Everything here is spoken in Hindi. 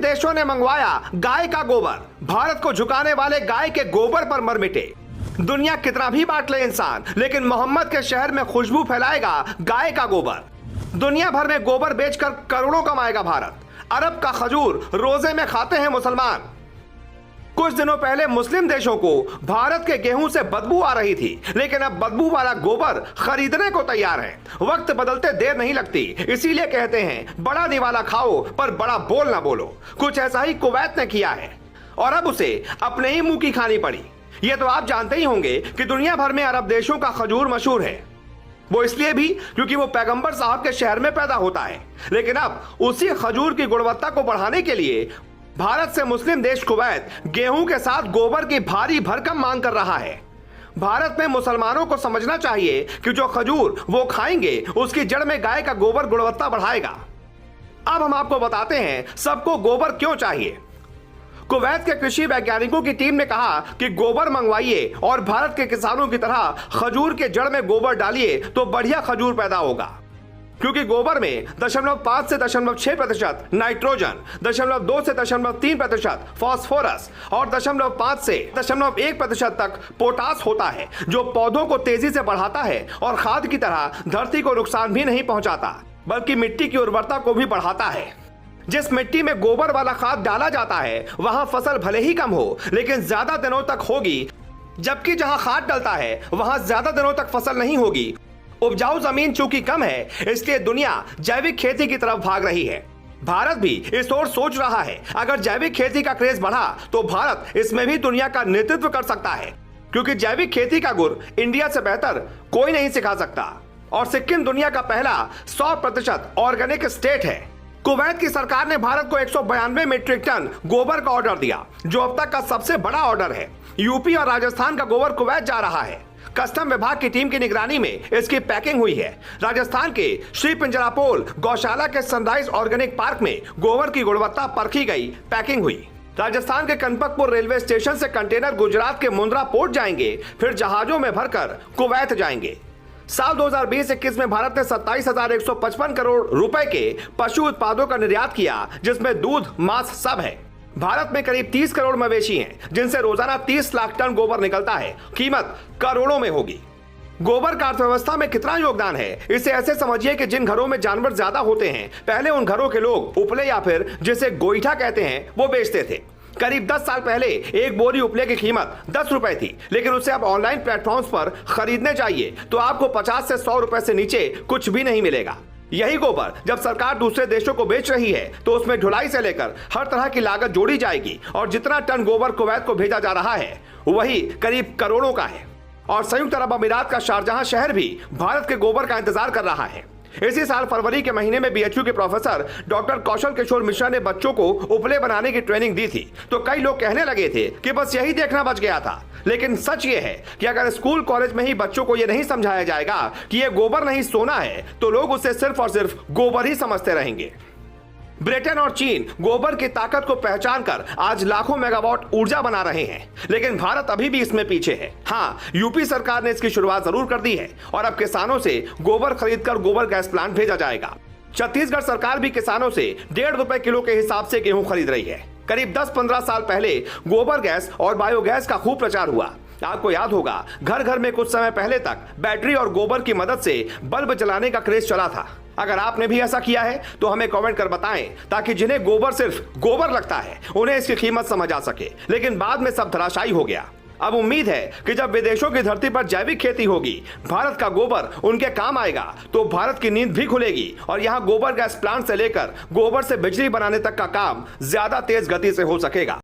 देशों ने मंगवाया गाय का गोबर, भारत को झुकाने वाले गाय के गोबर पर मर मिटे। दुनिया कितना भी बांट ले इंसान, लेकिन मोहम्मद के शहर में खुशबू फैलाएगा गाय का गोबर। दुनिया भर में गोबर बेचकर करोड़ों कमाएगा भारत। अरब का खजूर रोजे में खाते हैं मुसलमान। कुछ दिनों पहले मुस्लिम देशों को भारत के गेहूं से बदबू आ रही थी, लेकिन अब बदबू वाला गोबर खरीदने को तैयार है। वक्त बदलते देर नहीं लगती, इसीलिए कहते हैं बड़ा निवाला खाओ पर बड़ा बोल ना बोलो। कुछ ऐसा ही कुवैत ने किया है और अब उसे अपने ही मुंह की खानी पड़ी। ये तो आप जानते ही होंगे कि दुनिया भर में अरब देशों का खजूर मशहूर है। वो इसलिए भी क्योंकि वो पैगंबर साहब के शहर में पैदा होता है। लेकिन अब उसी खजूर की गुणवत्ता को बढ़ाने के लिए भारत से मुस्लिम देश कुवैत गेहूं के साथ गोबर की भारी भरकम मांग कर रहा है। भारत में मुसलमानों को समझना चाहिए कि जो खजूर वो खाएंगे उसकी जड़ में गाय का गोबर गुणवत्ता बढ़ाएगा। अब हम आपको बताते हैं सबको गोबर क्यों चाहिए। कुवैत के कृषि वैज्ञानिकों की टीम ने कहा कि गोबर मंगवाइए और भारत के किसानों की तरह खजूर के जड़ में गोबर डालिए तो बढ़िया खजूर पैदा होगा। क्योंकि गोबर में 0.5 से 0.6% नाइट्रोजन, 0.2 से 0.3% फास्फोरस और 0.5 से 0.1% तक पोटास होता है, जो पौधों को तेजी से बढ़ाता है और खाद की तरह धरती को नुकसान भी नहीं पहुंचाता, बल्कि मिट्टी की उर्वरता को भी बढ़ाता है। जिस मिट्टी में गोबर वाला खाद डाला जाता है वहां फसल भले ही कम हो, लेकिन ज्यादा दिनों तक होगी, जबकि जहां खाद डलता है वहां ज्यादा दिनों तक फसल नहीं होगी। उपजाऊ जमीन चूंकि कम है, इसलिए दुनिया जैविक खेती की तरफ भाग रही है। भारत भी इस ओर सोच रहा है। अगर जैविक खेती का क्रेज बढ़ा तो भारत इसमें भी दुनिया का नेतृत्व कर सकता है, क्योंकि जैविक खेती का गुर इंडिया से बेहतर कोई नहीं सिखा सकता। और सिक्किम दुनिया का पहला 100% ऑर्गेनिक स्टेट है। कुवैत की सरकार ने भारत को 192 मीट्रिक टन गोबर का ऑर्डर दिया, जो अब तक का सबसे बड़ा ऑर्डर है। यूपी और राजस्थान का गोबर कुवैत जा रहा है। कस्टम विभाग की टीम की निगरानी में इसकी पैकिंग हुई है। राजस्थान के श्री पिंजरापोल गौशाला के सनराइज ऑर्गेनिक पार्क में गोबर की गुणवत्ता परखी गई, पैकिंग हुई। राजस्थान के कनपतपुर रेलवे स्टेशन से कंटेनर गुजरात के मुंद्रा पोर्ट जाएंगे, फिर जहाजों में भरकर कुवैत जाएंगे। साल 2020-21 में भारत ने 27,155 करोड़ रुपए के पशु उत्पादों का निर्यात किया, जिसमें दूध, मांस सब है। भारत में करीब 30 करोड़ मवेशी हैं, जिनसे रोजाना 30 लाख टन गोबर निकलता है। कीमत करोड़ों में होगी। गोबर का अर्थव्यवस्था में कितना योगदान है, इसे ऐसे समझिए कि जिन घरों में जानवर ज्यादा होते हैं, पहले उन घरों के लोग उपले या फिर जिसे गोईठा कहते हैं वो बेचते थे। करीब 10 साल पहले एक बोरी उपले की कीमत 10 रुपए थी, लेकिन उसे अब ऑनलाइन प्लेटफॉर्म्स पर खरीदने चाहिए तो आपको 50 से 100 रुपए से नीचे कुछ भी नहीं मिलेगा। यही गोबर जब सरकार दूसरे देशों को बेच रही है तो उसमें ढुलाई से लेकर हर तरह की लागत जोड़ी जाएगी, और जितना टन गोबर कुवैत को भेजा जा रहा है वही करीब करोड़ों का है। और संयुक्त अरब अमीरात का शारजहां शहर भी भारत के गोबर का इंतजार कर रहा है। इसी साल फरवरी के महीने में बीएचयू के प्रोफेसर डॉक्टर कौशल किशोर मिश्रा ने बच्चों को उपले बनाने की ट्रेनिंग दी थी, तो कई लोग कहने लगे थे कि बस यही देखना बच गया था। लेकिन सच ये है कि अगर स्कूल कॉलेज में ही बच्चों को ये नहीं समझाया जाएगा कि ये गोबर नहीं सोना है, तो लोग उसे सिर्फ और सिर्फ गोबर ही समझते रहेंगे। ब्रिटेन और चीन गोबर की ताकत को पहचान कर आज लाखों मेगावाट ऊर्जा बना रहे हैं, लेकिन भारत अभी भी इसमें पीछे है। हाँ, यूपी सरकार ने इसकी शुरुआत जरूर कर दी है और अब किसानों से गोबर खरीदकर गोबर गैस प्लांट भेजा जाएगा। छत्तीसगढ़ सरकार भी किसानों से 1.5 रुपए किलो के हिसाब से गेहूं खरीद रही है। करीब 10-15 साल पहले गोबर गैस और बायोगैस का खूब प्रचार हुआ। आपको याद होगा, घर घर में कुछ समय पहले तक बैटरी और गोबर की मदद से बल्ब जलाने का क्रेज चला था। अगर आपने भी ऐसा किया है तो हमें कमेंट कर बताएं, ताकि जिन्हें गोबर सिर्फ गोबर लगता है उन्हें इसकी कीमत समझ आ सके। लेकिन बाद में सब धराशायी हो गया। अब उम्मीद है कि जब विदेशों की धरती पर जैविक खेती होगी, भारत का गोबर उनके काम आएगा, तो भारत की नींद भी खुलेगी और यहाँ गोबर गैस प्लांट से लेकर गोबर से बिजली बनाने तक का काम ज्यादा तेज गति से हो सकेगा।